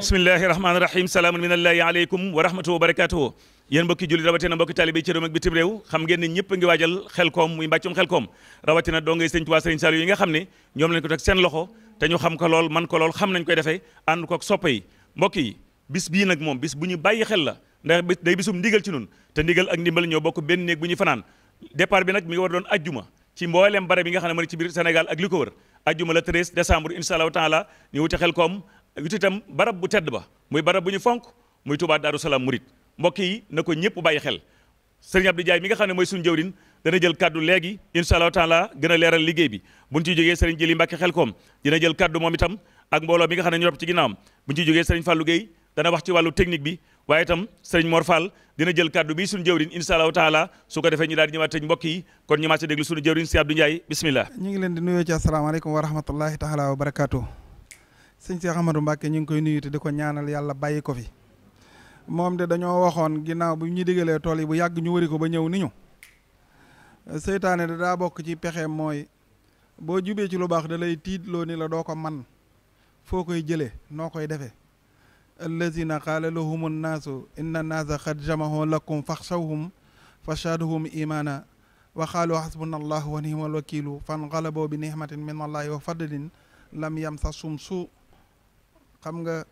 bismillahi rahmaani rahim salaamun minallahi aleykum wa rahmatuhu wa barakatuhu yéen mbokki julli rawatina mbokki taalibe ci réew ak bitim réew xam ngeen ne ñëpp a ngi waajal Xelkom muy mbàccum Xelkom rawatina doo ngay sëñ Tuubaa sëriñ Saliou yi nga xam ne ñoom lañ ko teg seen loxo te ñu xam ko lool man ko lool xam nañ koy defee ànd ko ak soppe yi mbokk yi bis bii nag moom bis bu ñu bàyyi xel la ndax day bisum ndigal ci nun te ndigal ak ndimbal ñoo bokk benn néeg bu ñu fanaan départ bi nag mi ngi war doon ajjuma ci mboolem bare bi nga xam ne moo ci biir Sénégal ak li ko wër ajjuma le 13 décembre incha allahu taala ñu wuti Xelkom wut itam barab bu tedd ba muy barab bu ñu fonk muy Touba Darou Salaam Murid mbokk yi na ko ñëpp bàyyi xel sëriñ Abdou Ndiaye mi nga xam ne mooy suñu jëwriñ dana jël kaddu léegi incha allahu taala gën a leeral liggéey bi buñ ci jógee sëriñ Jëli Mbàkke Xelkom dina jël kaddu moom itam ak mbooloo mi nga xam ne ñu ropp ci ginnaawam buñ ci jógee sëriñ Fallou Gueye dana wax ci wàllu technique bi waaye itam sëriñ Mor Fall dina jël kaddu bi suñu jëwriñ incha allahu taala su ko defee ñu daal di ñëwaat tëj mbokk yi kon ñu maase déglu suñu jëwriñ si Abdou Ndiaye bismillah ñu ngi leen di nuyoo ci asalaamaaleykum wa rahmatullahi taala wa barakatuh sëñ Cheikh Ahmadou Mbacke ñu ngi koy nuyu te di ko ñaanal yàlla bàyyi ko fi moom de dañoo waxoon ginnaaw bu ñu digalee tool yi bu yàgg ñu wëri ko ba ñëw ni ñu seytaane da daa bokk ci pexeem mooy boo jubee ci lu baax da lay tiitloo ni la doo ko man foo koy jëlee noo koy defee allazina qaala lahumu nnaasu inna nnaasa qad jamahoo lakum faxshawhum fashaaduhum imaana wa qaalu xasbuna allahu wa ni'mal wakiilu fanqalaboo bi nihmatin min allahi wa fadlin lam yamsashum suu xam nga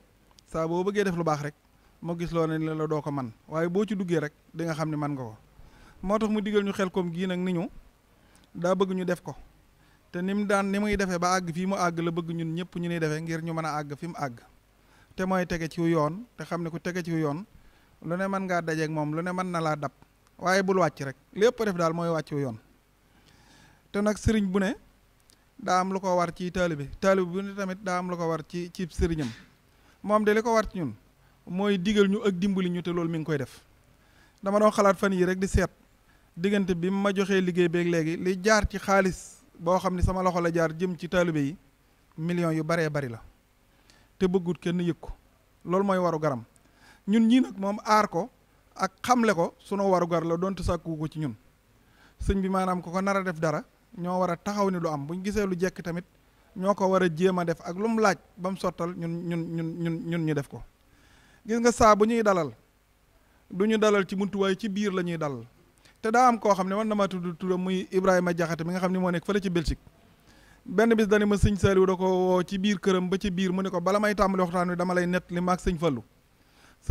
saa boo bëggee def lu baax rek moo gis loo ne la doo ko man waaye boo ci duggee rek di nga xam ne man nga ko moo tax mu digal ñu Xelkom gii nag ni ñu daa bëgg ñu def ko te ni muy defee ba àgg fii mu àgg la bëgg ñun ñëpp ñu nuy defee ngir ñu mën a àgg fi mu àgg te mooy tege ci yoon te xam ne ku tege ci yoon lu ne mën ngaa dajeeg moom lu ne mën na laa dab waaye bul wàcc rek lépp def daal mooy wàcc yoon te nag sëriñ bu ne daa am lu ko war ci taalibe bu ne tamit daa am lu ko war ci sëriñam moom de li ko war ci ñun mooy digal ñu ak dimbali ñu te loolu mi ngi koy def dama doon xalaat fan yi rek di seet diggante bi ma joxee liggéey beeg léegi li jaar ci xaalis boo xam ne sama loxo la jaar jëm ci taalibe yi millions yu baree bari la te bëggut kenn yëg ko loolu mooy waru garam ñun ñii nag moom aar ko ak xamle ko sunu waru gar la doonte sàkku ko ci ñun sëñ bi maanaam ko nar a def dara ñoo war a taxaw ni du am buñ gisee lu jekk tamit ñoo ko war a jéem a def ak lu mu laaj ba mu sottal ñun ñu def ko gis nga saa bu ñuy dalal du ñu dalal ci buntu waaye ci biir la ñuy dalal te daa am koo xam ne man dama tudd turam muy Ibrahima Jaxate mi nga xam ne moo nekk fële ci Belgique benn bis dani ma sëñ Saliou da ko woo ci biir këram ba ci biir mu ne ko bala may tàmbali waxtaan wi dama lay nett li maag sëñ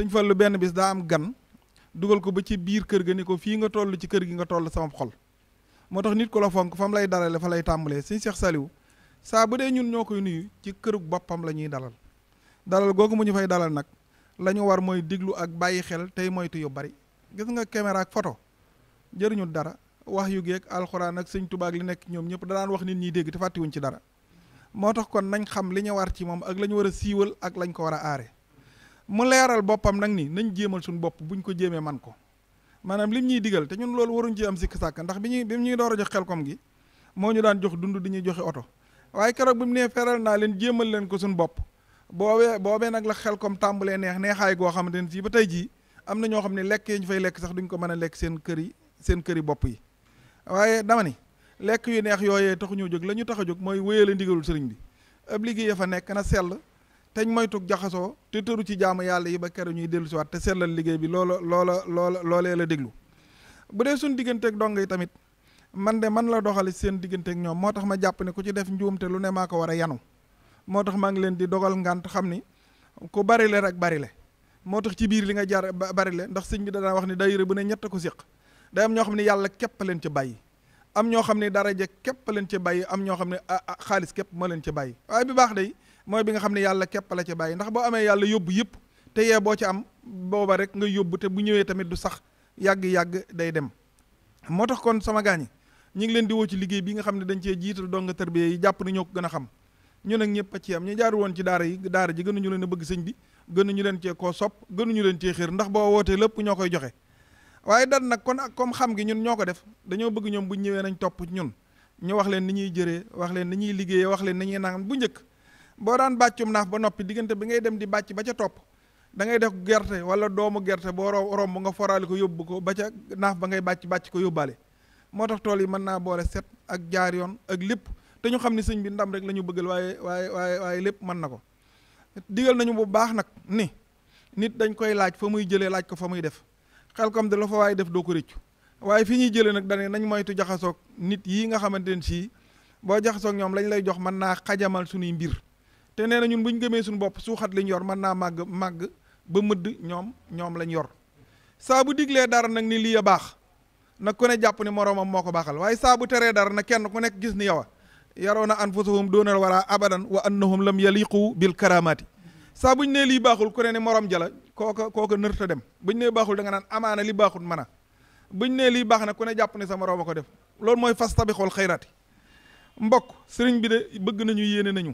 Fallu benn bis daa am gan dugal ko ba ci biir kër ga ni ko fii nga toll ci kër gi nga toll sama xol moo tax nit ko la fonk fa mu lay dalale fa lay tàmbalee sëñ Cheikh Saliou saa bu dee ñun ñoo koy nuyu ci kërug boppam la ñuy dalal googu mu ñu fay dalal nag la ñu war mooy diglu ak bàyyi xel tey moytu yu bari gis nga caméra ak photo jëriñu dara wax yu geeg alxuraan ak sëñ Tuubaa ak li nekk ñoom ñëpp da daan wax nit ñi dégg te fàttiwuñ ci dara moo tax kon nañ xam li ñu war ci moom ak la ñu war a siiwal ak lañ ko war a aare mu leeral boppam nag ni nañ jéemal suñu bopp buñ ko jéemee man ko maanaam lim ñuy digal te ñun loolu waruñ ci am sikk sàkk ndax bi ñuy door a jox Xelkom gi moo ñu daan jox dund di ñuy joxe oto waaye keroog bi mu nee feral naa leen jéemal leen ko suñu bopp boobee nag la Xelkom tàmbalee neexaay goo xamante ne sii ba tey jii am na ñoo xam ne lekk yi ñu fay lekk sax duñ ko mën a lekk seen kër yi bopp yi waaye dama ni lekk yu neex yooyee taxu ñoo jóg la ñu tax a jóg mooy wéyale ndigalul sëriñ bi ab liggéey ya fa nekk na sell teñ moytug jaxasoo te tëru ci jaamu yàlla yi ba keroog ñuy dellu si waat te sellal liggéey bi loolee la déglu bu dee suñ digganteeg dong yi tamit man la doxali seen digganteeg ñoom moo tax ma jàpp ne ku ci def njuumte lu ne maa ko war a yanu moo tax maa ngi leen di dogal ngant xam ni ku bari le rek bari le moo tax ci biir li nga jar bari le ndax sëñ bi danaa wax ni daayira bu ne ñett ko séq day am ñoo xam ne yàlla képp leen ci bàyyi am ñoo xam ne daraja képp leen ci bàyyi am ñoo xam ne xaalis képp moo leen ci bàyyi waaye bi baax day mooy bi nga xam ne yàlla képp la ci bàyyi ndax boo amee yàlla yóbbu yëpp te yee boo ci am booba rek nga yóbbu te bu ñëwee tamit du sax yàgg-yàgg day dem moo tax kon sama gaañi ñu ngi leen di woo ci liggéey bi nga xam ne dañ cee jiital dong nga tërbiye yi jàpp ni ñoo ko gën a xam ñun ak ñëpp a ci am ñu jaar woon ci daara ji gënuñu leen a bëgg sëñ bi gënuñu leen cee koo sopp gënuñu leen cee xër ndax boo wootee lépp ñoo koy joxe waaye dan nag kon comme xam gi ñun ñoo ko def dañoo bëgg ñoom buñ ñëwee nañ topp ñun ñu wax leen ni ñuy jëree wax leen ni ñuy liggéeyee wax leen ni ñuy nangam bu njëkk boo daan bàccum naaf ba noppi diggante bi ngay dem di bàcc ba ca topp da ngay def gerte wala doomu gerte boo romb nga foraale ko yóbbu ko ba ca naaf ba ngay bàcc ko yóbbaale moo tax tool yi mën naa boole set ak jaar yoon ak lépp te ñu xam ne sëñ bi ndam rek la ñu bëggal waaye lépp mën na ko digal nañu bu baax nag ni nit dañ koy laaj fa muy jëlee laaj ko fa muy def xel comme de la fa waaye def doo ko rëccu waaye fi ñuy jëlee nag dane nañ moytu jaxasoog nit yi nga xamante ne sii boo jaxasoog ñoom lañ lay jox mën naa xajamal suñuy mbir te nee na ñun buñ gëmee suñu bopp suuxat liñ yor mën naa màgg ba mëdd ñoom lañ yor saa bu diglee dara nag ni lii a baax nag ku ne jàpp ni moroomam moo ko baaxal waaye saa bu teree dara nag kenn ku nekk gis ni yow a yaroona anfusahum doonal wara abadan wa annahum lam yaliqu bil karamati saa buñ nee lii baaxul ku ne ni morom jala kooka nërta dem buñ nee baaxul da nga naan amaana li baaxul mën a buñ nee lii baax na ku ne jàpp ne sa moroom a ko def loolu mooy fastabixul xayrati mbokk sëriñ bi de bëgg nañu yéene nañu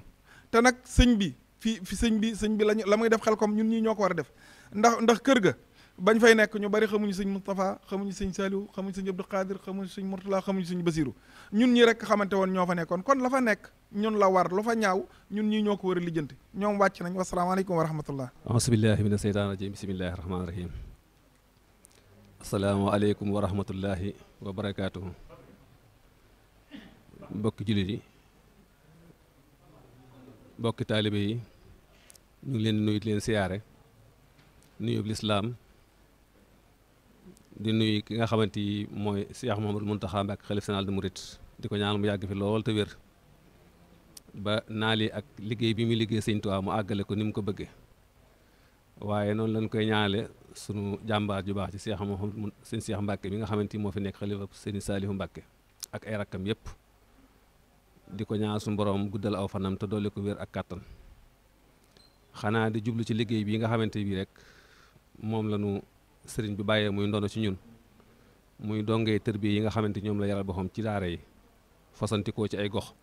te nag sëñ bi sëñ bi lañu la muy def xel comme ñun ñii ñoo ko war a def ndax kër ga bañ fay nekk ñu bari xamuñu sëñ Moustapha xamuñu sëñ Saliou xamuñu sëñ Abdou Khadir xamuñu sëñ Mourtala xamuñu sëñ Basiru ñun ñi rek xamante woon ñoo fa nekkoon kon la fa nekk ñun la war lu fa ñaaw ñun ñii ñoo ko war a lijjanti ñoom wàcc nañ wasalaamaaleykum wa rahmatullah aasbillahi mina seytaan rajim bismillahi rahmaani rahim asalaamaaleykum wa rahmatullahi wa barakaatuhu mbokki jullit yi mbokki taalibe yi ñu ngi leen di nuyu di leen siyaare nuyu lislaam di nuyu ki nga xamante ni mooy Cheikh Mouhamadou Mountakha Mbacké xalif général des mourides di ko ñaanal mu yàgg fi lool te wér ba naali ak liggéey bi muy liggéey Sëñ Tuubaa mu àggale ko ni mu ko bëggee waaye noonu lañ koy ñaanale sunu jàmbaar ju baax ci Cheikh Mouhamadou sëñ Cheikh Mbacké mi nga xamante ni moo fi nekk xalifa Sëñ Saalihu Mbacké ak ay rakkam yépp di ko ñaan suñu borom guddal aw fanam te dolli ko wér ak kàttan xanaa di jublu ci liggéey bi nga xamante bi rek moom la ñu sëriñ bi bàyyee muy ndono ci ñun muy dongee tërbiye yi nga xamante ñoom la yaral boppam ci daara yi fasantikoo ci ay gox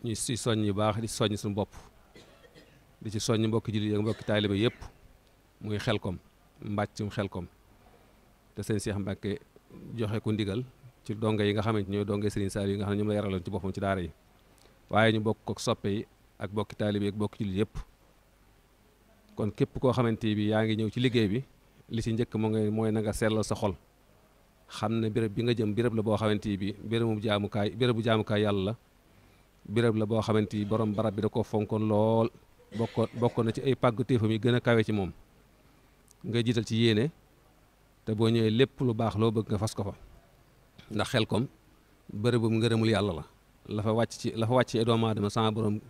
ñu si soññ yu baax di soññ suñu bopp di ci soññ mbokki jullit yi mbokki taaliba yëpp muy xelkom mbàccum xelkom te sëñ Cheikh Mbacké joxe ko ndigal ci donge yi nga xamante ñooy donge Serigne Saliou yi nga xam ne ñoom la yaraloon ci boppam ci daara yi waaye ñu bokk ko soppe yi ak bokki taalibe yi ak bokki jullit yëpp kon képp koo xamante bi yaa ngi ñëw ci liggéey bi li ci njëkk mooy na nga sellal sa xol xam ne béréb bi nga jëm béréb la boo xamante bi bérébu jaamukaay yàlla la béréb la boo xamante bi borom barab bi da koo fonkoon lool bokkoon na ci ay pàggu téefam yi gën a kawe ci moom nga jiital ci yéene te boo ñëwee lépp lu baax loo bëgg nga fas ko fa ndax xelkom bërëbum ngërëmul yàlla la fa wàcc ci ay doomu aadama sama borom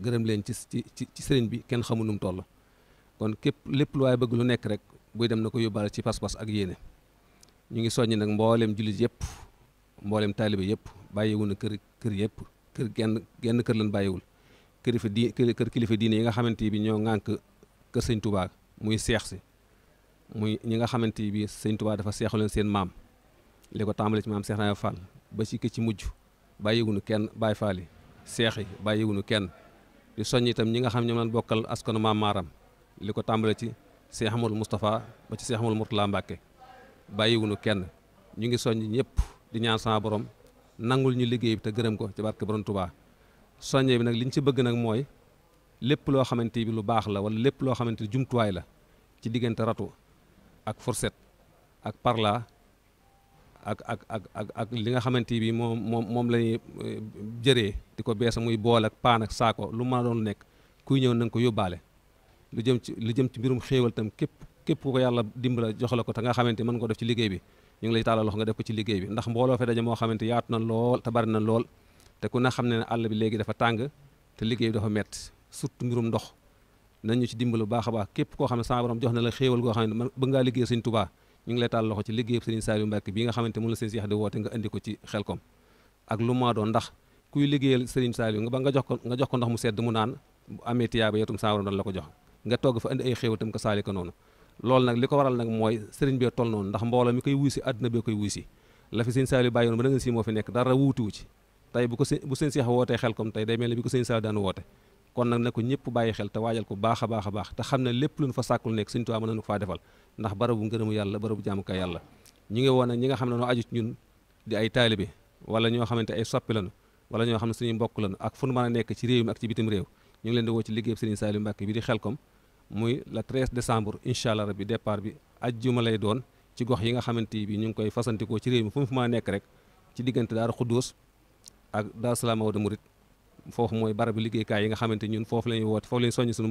gërëm leen ci sëriñ bi kenn xamul nu mu toll kon lépp lu waaye bëgg lu nekk rek buy dem na ko yóbbaale ci pas-pas ak yéene ñu ngi soññ nag mboolem jullit yëpp mboolem taalibe yëpp bàyyiwul na kër yëpp genn kër lañ bàyyiwul kër kilifa diine yi nga xamante bi ñoo ŋànk kër sëñ Touba muy seex si muy ñi nga xamante bi sëñ Touba dafa seexu leen seen maam li ko tàmbale ci maam Seex Ibrahima Fall ba ci ki ci mujj bàyyiwunu kenn Baay Faal yi seex yi bàyyiwunu kenn di soññ itam ñi nga xam ñoom lañ bokkal askanu maam maaram li ko tàmbale ci Cheikh Amadou Moustapha ba ci Cheikh Amadou Mourtala Mbacké bàyyiwunu kenn ñu ngi soññ ñëpp di ñaan sama borom nangul ñu liggéey bi te gërëm ko ci barke borom Touba soññee bi nag liñ ci bëgg nag mooy lépp loo xamante bi lu baax la wala lépp loo xamante ni jumtuwaay la ci diggante ratu ak fourchette ak parla ak li nga xamante bi moom lañuy jëree di ko beesa muy bool ak paan ak saako lu mën a doon nekk kuy ñëw na nga ko yóbbaale lu jëm ci mbirum xéewal tam képp ku ko yàlla dimbala jox la ko te nga xamante mën nga ko def ci liggéey bi ñu ngi lay tàllal loxo nga def ko ci liggéey bi ndax mbooloo fe daje moo xamante yaatu na lool te bari na lool te ku na xam ne àll bi léegi dafa tàng te liggéey bi dafa metti surtout mbirum ndox nañ ñu ci dimbal bu baax a baax képp koo xam ne sama borom jox na la xéewal goo xam ne bëgg ngaa liggéey Sëñ Tuubaa ñu ngi lay taal loxo ci liggéey Serigne Saliou Mbacke bi nga xamante moom la seen Cheikh di woote nga indi ko ci Xelkom ak lu maa doon ndax kuy liggéeyal Serigne Saliou nga jox ko ndox mu sedd mu naan bu amee tiyaaba yow tam saa waroon doon la ko jox nga togg fa indi ay xéew itam ko saali ko noonu loolu nag li ko waral nag mooy Serigne bee toll noonu ndax mbooloo mi koy wuy si àdduna bee koy wuy si la fi sëñ Saliou bàyyoon ba da nga si moo fi nekk dara wuutiwu ci tey bu seen Cheikh wootee Xelkom tey day mel ne bi ko sëñ Saliou daan woote kon nag na ko ñëpp bàyyi xel te waajal ko baax a baax a baax te xam ne lépp luñ fa sàkkul nekk Sëñ Tuubaa mën nañu ko faa defal ndax barabu ngërëmu yàlla barabu jaamukaay yàlla ñu ngi woon nag ñi nga xam ne noo aju ci ñun di ay taalibe wala ñoo xamante ay soppi lañu wala ñoo xam ne suñuy mbokk lañu ak fu nu mën a nekk ci réew mi ak ci bitim réew ñu ngi leen di woo ci liggéey Serigne Saliou Mbacke bi di Xelkom muy le 13 décembre incha allah rabbi départ bi ajjuma lay doon ci gox yi nga xamante bi ñu ngi koy fasantikoo ci réew mi fu mu mën a nekk rek ci diggante Daaru Xuddoos ak Daaru Salaam Awda Murit foofu mooy barabu liggéeykaay yi nga xamante ñun foofu la ñuy woote foofu la ñuy soññ suñu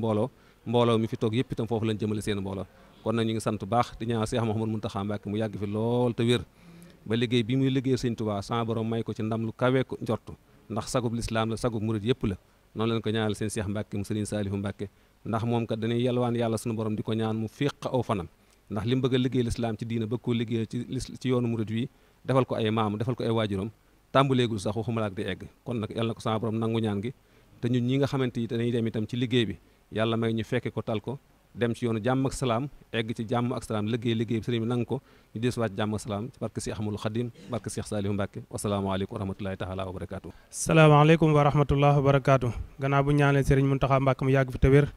mbooloo mi fi toog yëpp itam foofu lañ jëmale seen mbooloo kon nag ñu ngi sant baax di ñaan Cheikh Mouhamadou Mountakha Mbacke mu yàgg fi lool te wér ba liggéey bi muy liggéey Sëñ Tuubaa sama borom may ko ci ndam lu kawe ko njortu ndax sagub lislaam la sagub murit yëpp la noonu leen ko ñaanal seen Cheikh Mbacke mu Serigne Saliou Mbacke ndax moom kat dañuy yalwaan yàlla suñu borom di ko ñaan mu féq aw fanam ndax li mu bëgg a liggéey lislaam ci diina bëgg koo liggéey ci yoonu murit wi defal ko ay maam defal ko ay waajuram tàmbaleegul sax waxuma la ak di egg kon nag yàlla na ko sama borom nangu ñaan gi te ñun ñi nga xamante ni dañuy dem itam ci liggéey bi yàlla may ñu fekke ko tal ko dem ci yoonu jàmm ak salaam egg ci jàmm ak salaam liggéey bi sëriñ bi nangu ko ñu desuwaat jàmm ak salaam ci barke si Ahmadul Xadim barke Cheikh Saliou Mbacke wasalaamaaleykum wa rahmatulahi taala wa barakaatu. salaamaaleykum wa rahmatullah wa barakaatu. gannaaw bu ñaanee sëriñ Mountakha Mbacke mu yàgg fi te wér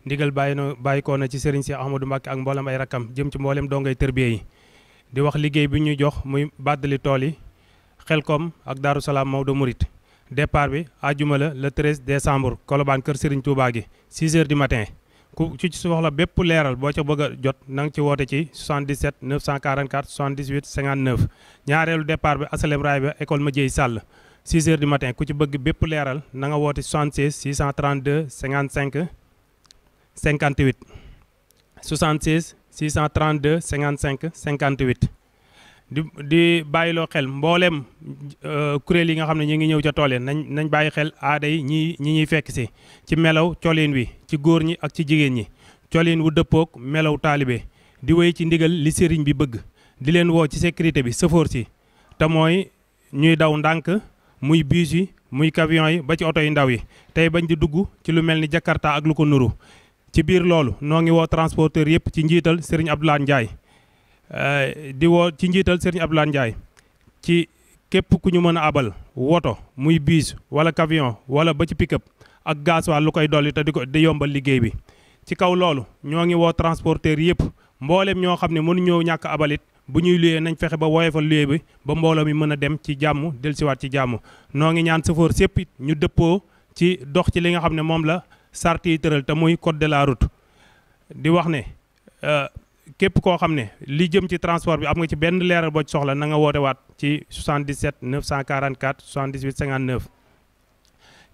ndigal bàyyi koo na ci sëriñ si Ahmadou Mbacke ak mboolem ay rakkam jëm ci mboolem dongay tërbiye yi di wax liggéey bi ñu jox muy bàddali tool yi Xelkom ak Daaru Salaam Maodo Mouride départ bi àjjuma la le 13 décembre Colobane kër Serigne Touba gi 6 heures du matin ku ci soxla bépp leeral boo ca bëgg a jot na nga ci woote ci 77 944 78 59 ñaareelu départ bi asalem raay ba école Madieye Sall 6 heures du matin ku ci bëgg bépp leeral na nga woote 76 632 55 58 76 632 55 58 di bàyyiloo xel mbooleem kuréel yi nga xam ne ñu ngi ñëw ca tool yi nañ bàyyi xel aada yi ñi ñuy fekk si ci melaw colin wi ci góor ñi ak ci jigéen ñi colin wu dëppoog melaw taalibe di wéy ci ndigal li sëriñ bi bëgg di leen woo ci sécurité bi sëfoor si te mooy ñuy daw ndànk muy bus yi muy camion yi ba ci oto yu ndaw yi tey bañ di dugg ci lu mel ni Jakarta ak lu ko nuru ci biir loolu noo ngi woo transporteur yëpp ci njiital sëriñ Abdoulaye Ndiaye di woo ci njiital Serigne Abdoulaye Ndiaye ci képp ku ñu mën a abal woto muy bus wala camion wala ba ci pick-up ak gasoil lu koy dolli te di yombal liggéey bi ci kaw loolu ñoo ngi woo transporteur yëpp mboolem ñoo xam ne mënuñoo ñàkk abalit bu ñuy luyee nañ fexe ba woyofal luyee bi ba mbooloo mi mën a dem ci jàmm dellusiwaat ci jàmm noo ngi ñaan chauffeur sépp it ñu dëppoo ci dox ci li nga xam ne moom la sart yi tëral te muy code de la route di wax ne képp koo xam ne li jëm ci transport bi am nga ci benn leeral boo ci soxla na nga woote waat ci 77 944 78 59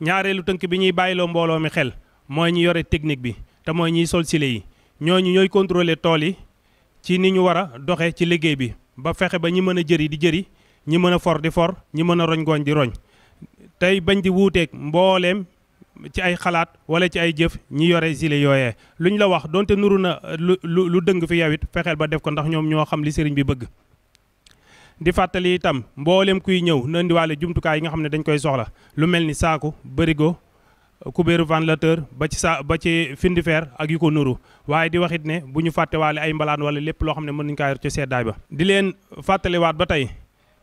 ñaareelu tënk bi ñuy bàyyiloo mbooloo mi xel mooy ñi yore technique bi te mooy ñiy sol sile yi ñooñu ñooy contrôler tool yi ci ni ñu war a doxe ci liggéey bi ba fexe ba ñi mën a jëri di jëri ñi mën a for di for ñi mën a roñ gooñ di roñ tey bañ di wuuteeg mbooleem ci ay xalaat wala ci ay jëf ñi yore sile yooyee lu ñu la wax donte nuru na lu dëng fi yow it fexeel ba def ko ndax ñoom ñoo xam li sëriñ bi bëgg di fàttali itam mboolem kuy ñëw na indiwaale jumtukaay yi nga xam ne dañ koy soxla lu mel ni saaku bërigo kubéeru ventilateur ba ci findifeer ak yu ko nuru waaye di waxit ne bu ñu fàttewaale ay mbalaan wala lépp loo xam ne mën nañu kaa yor ci seddaay ba di leen fàttaliwaat ba tey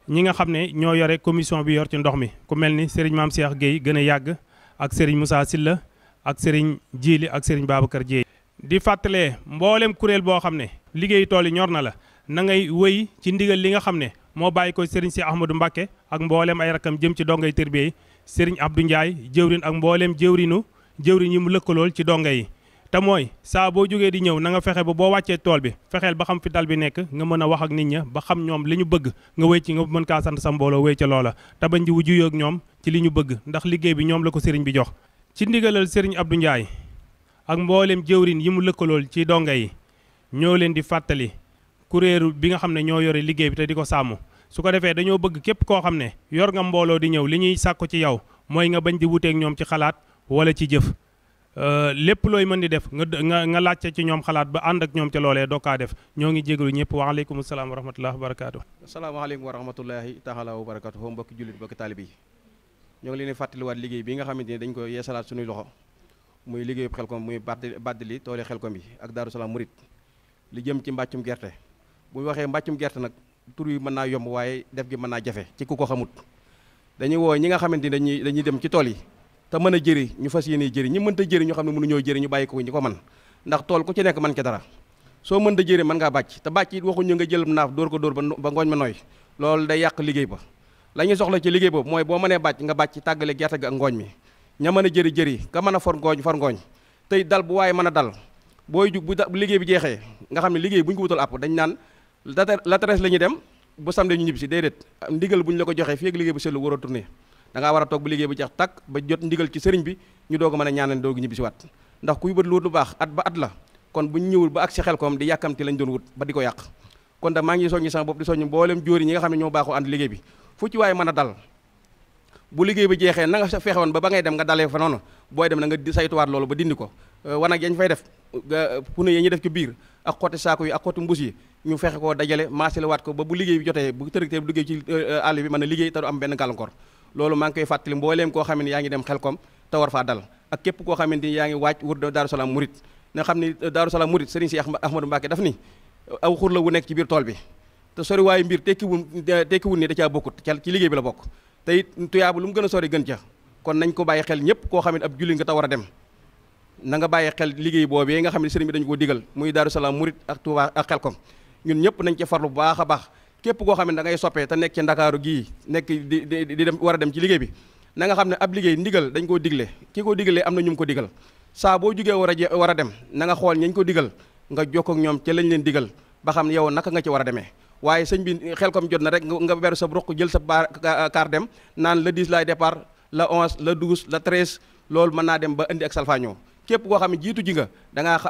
ñi nga xam ne ñoo yore commission bi yor ci ndox mi ku mel ni sëriñ Maam Cheikh Guèye gën a yàgg ak Serigne Moussa Silla ak Serigne Djili ak Serigne Babacar Dieye di fàttalee mboolem kuréel boo xam ne liggéeyu tool yi ñor na la na ngay wëy ci ndigal li nga xam ne moo bàyyi ko Serigne si Ahmadou Mbacke ak mboolem ay rakam jëm ci dongay tërbiye yi Serigne Abdou Ndiaye jëwrin ak mboolem jëwrin yi mu lëkkalool ci donga yi te mooy saa boo jógee di ñëw na nga fexe ba boo wàccee tool bi fexeel ba xam fi dal bi nekk nga mën a wax ak nit ña ba xam ñoom li ñu bëgg nga wéy ci nga mën kaa sant sa mbooloo wéy ca loola te bañ di wujjuyoo ak ñoom ci li ñu bëgg ndax liggéey bi ñoom la ko sëriñ bi jox ci ndigalal sëriñ Abdou Ndiaye ak mboolem jëwrin yi mu lëkkalool ci donga yi ñoo leen di fàttali kuréelu bi nga xam ne ñoo yore liggéey bi te di ko sàmm su ko defee dañoo bëgg képp koo xam ne yor nga mbooloo di ñëw li ñuy sàkku ci yow mooy nga bañ di wuteek ñoom ci xalaat wala ci jëf lépp looy mën di def nga laajte ci ñoom xalaat ba ànd ak ñoom ca loolee doo kaa def ñoo ngi jégalu ñëpp waaleykum salaam wa rahmatullahi wa barakaatu. asalaamaaleykum wa rahmatullahi taala wa barakaatu foofu mbokki jullit mbokki taalibe yi ñoo ngi leen di fàttaliwaat liggéey bi nga xamante ni dañ ko yeesalaat suñuy loxo muy liggéeyu Xelcom muy Baddali tooli Xelcom yi ak Daaru Salaam Murit li jëm ci mbàccum gerte bu ñu waxee mbàccum gerte nag tur yi mën naa yomb waaye def gi mën naa jafe ci ku ko xamut dañuy woo ñi nga xamante ni dañuy dem ci tool yi te mën a jëri ñu fas yéene jëri ñi mënta jëri ñu xam ne mënuñoo jëri ñu bàyyi ko ñi ko man ndax tool ku ci nekk man ci dara soo mënta jëri mën ngaa bàcc te bàcc it waxuñu nga jël naaf dóor ko dóor ba ngooñ ma nooy loolu day yàq liggéey ba la ñuy soxla ci liggéey boobu mooy boo mënee bàcc nga bàcc tàggale gerte ga ak ngooñ mi ña mën a jëri ka mën a for ngooñ tey dal bu waaye mën a dal booy jug bu liggéey bi jeexee nga xam ne liggéey bu ñu ko wutal àpp dañ naan la treize la ñuy dem bu samedi ñu ñibbi si déedéet ndigal bu ñu la ko joxee fii ak liggéey bu seetlu war a tourné da ngaa war a toog bu liggéey bu jeex tàkk ba jot ndigal ci sëriñ bi ñu doog a mën a ñaanal doog ñibbi si waat ndax kuy bët lu wut lu baax at ba at la kon bu ñu ñëwul ba ak si Xelcom di yàkkamti lañ doon wut ba di ko yàq kon da maa ngi soññi sama bopp di soññi mboolem jóori ñi nga xam ne ñoo baaxoo ànd liggéey bi fu ci waaye mën a dal bu liggéey bi jeexee na nga sa fexe woon ba ngay dem nga dalee fa noonu booy dem na nga saytuwaat loolu ba dindi ko wanag yañ fay def pune yi ñu def ci biir ak xotti saako yi ak xotti mbus yi ñu fexe koo dajale maasale waat ko ba bu liggéey bi jotee bu tërëgtee bu liggéey ci àll bi mën a liggéey te du am benn gàllankoor loolu maa ngi koy fàttali mbooleem koo xam ne yaa ngi dem Xelcom te war faa dal ak képp koo xamante ni yaa ngi waaj wur Daaru Salaam Murit nga xam ni Daaru Salaam Murit Serigne Cheikh Ahmadou Mbacké daf ni aw xur la wu nekk ci biir tool bi te sori waayu mbir tekkiwul ni da caa bokkut ci liggéey bi la bokk te it tuyaabu lu mu gën a sori gën ca kon nañ ko bàyyi xel ñëpp koo xam ne ab julli nga te war a dem na nga bàyyi xel liggéey boobee nga xam ne sëriñ bi dañu koo digal muy Daaru Salaam Murit ak Touba ak Xelcom ñun ñëpp nañ ci farlu bu baax a baax képp koo xam ne da ngay soppee te nekk ci Ndakaaru gii nekk di dem war a dem ci liggéey bi na nga xam ne ab liggéey ndigal dañ koo digle ki ko digalee am na ñu ko digal saa boo jugee war a dem na nga xool ñañ ko digal nga jokkoo ak ñoom ca lañ leen digal ba xam yow naka nga ci war a demee waaye sëñ bi Xelcom jot na rek nga beru sa ruq jël sa kaar dem naan le 10 laay départ le 11 le 12 le 13 loolu mën naa dem ba indi ak salfaañoo képp koo xam ne jiitu ji nga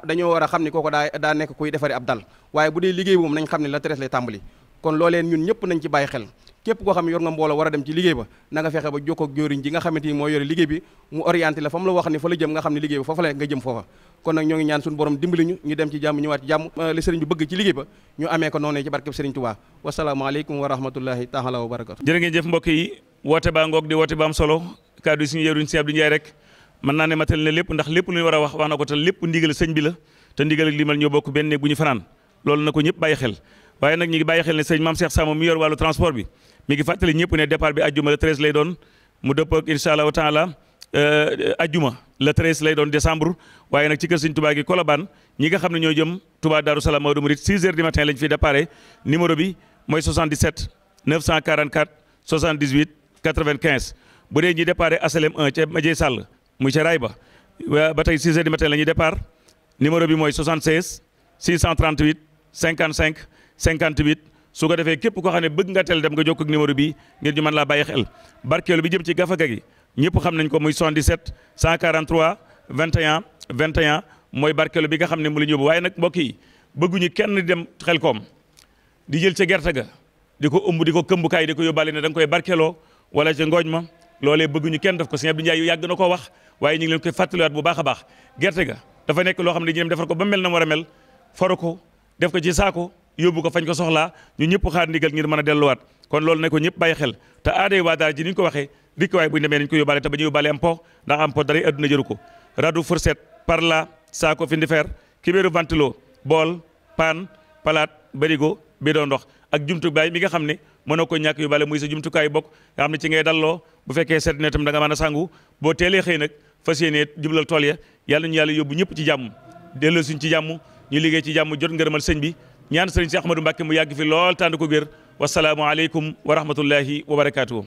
dañoo war a xam ni kooku daa nekk kuy defari ab dal waaye bu dee liggéey moom nañ xam ne le 13 lay tàmbali kon looleen ñun ñëpp nañ ci bàyyi xel képp koo xam ne yor nga mbooloo war a dem ci liggéey ba na nga fexe ba jokkoo ak jóoriñ ji nga xamante ni moo yore liggéey bi mu orienté la fa mu la wax ni fa la jëm nga xam ne liggéey ba foofa la nga jëm foofa kon nag ñoo ngi ñaan suñu borom dimbali ñu dem ci jàmm ñëwaat ci jàmm li sëriñ bi bëgg ci liggéey ba ñu amee ko noonu ci barkeb sëriñ Touba wasalaamaaleykum wa rahmatullahi taala wa barakatu jërë ngeen jëf mbokk yi woote baa ngoog di woote ba am solo kaddu yi suñu yëruñ si Abdou Ndiaye rek mën naa ne matal na lépp ndax lépp lu ñu war a wax na ko te lépp ndigal sëñ bi la te ndigal ak limal ñoo bokk benn néeg bu ñu fanaan loolu na ko ñëpp bàyyi xel waaye nag ñi ngi bàyyi xel ne sëñ Mame Cheikh Samo mi yor wàllu transport bi mi ngi fàttali ñëpp ne départ bi ajjuma le 13 lay doon mu dëppoo ak incha allahu taala ajjuma le 13 lay doon décembre waaye nag ci kër sëñ Touba gi Colobane ñi nga xam ne ñoo jëm Touba Darou Salam Maodo Mouride 6 heures du matin lañ fi départ numéro bi mooy 77 944 78 95 bu dee ñi départ asalem 1 ca Madieye Sall muy ca raay ba tey 6 heures du matin la ñuy départ numéro bi mooy 76 638 55 58 su ko defee képp koo xam ne bëgg nga teel dem nga jokkoo ak numéro bi ngir ñu mën laa bàyyi xel barkeelu bi jëm ci gafaga gi ñëpp xam nañ ko muy 77 143 21 21 mooy barkeelu bi nga xam ne mu la ñu yóbbu waaye nag mbokk yi bëgguñu kenn di dem Xelcom di jël ca gerte ga di ko ëmb di ko këmbukaay di ko yóbbaale ne da nga koy barkeeloo wala ca ngooñ ma loolee bëgguñu kenn def ko sëñ Abdou Ndiaye yu yàgg na koo wax waaye ñu ngi leen koy fàttaliwaat bu baax a baax gerte ga dafa nekk loo xam ne dañuy dem defar ko ba mel na war a mel faru ko def ko ci saako yóbbu ko fañ ko soxlaa ñu ñëpp xaar ndigal ngir mën a delluwaat kon loolu ne ko ñëpp bàyyi xel te aaday waa daara ji ni ñu ko waxee dikk waaye bu ñu demee nañ ko yóbbaale te ba ñu yóbbaale am po ndax am po dara adduna jëru ko radu fourchette parla saako fi ndi fer kibéeru ventilo bool paan palaat barigo bidon ndox ak jumtukaay mi nga xam ne mënoo ko ñàkk yóbbaale muy sa jumtukaay bokk nga xam ne ci ngay dalloo bu fekkee seet ne tam da nga mën a sangu boo teelee xëy nag fas yéenee jublal tool ya yàlla ñu yàlla yóbbu ñëpp ci jàmm delloo suñ ci jàmm ñu liggéey ci jàmm jot ngërëmal sëñ bi ñaan sëriñ si Ahmadou Mbacké mu yàgg fi lool tànd ko wér wasalaamu aleykum wa rahmatullahi wa barakaatuhu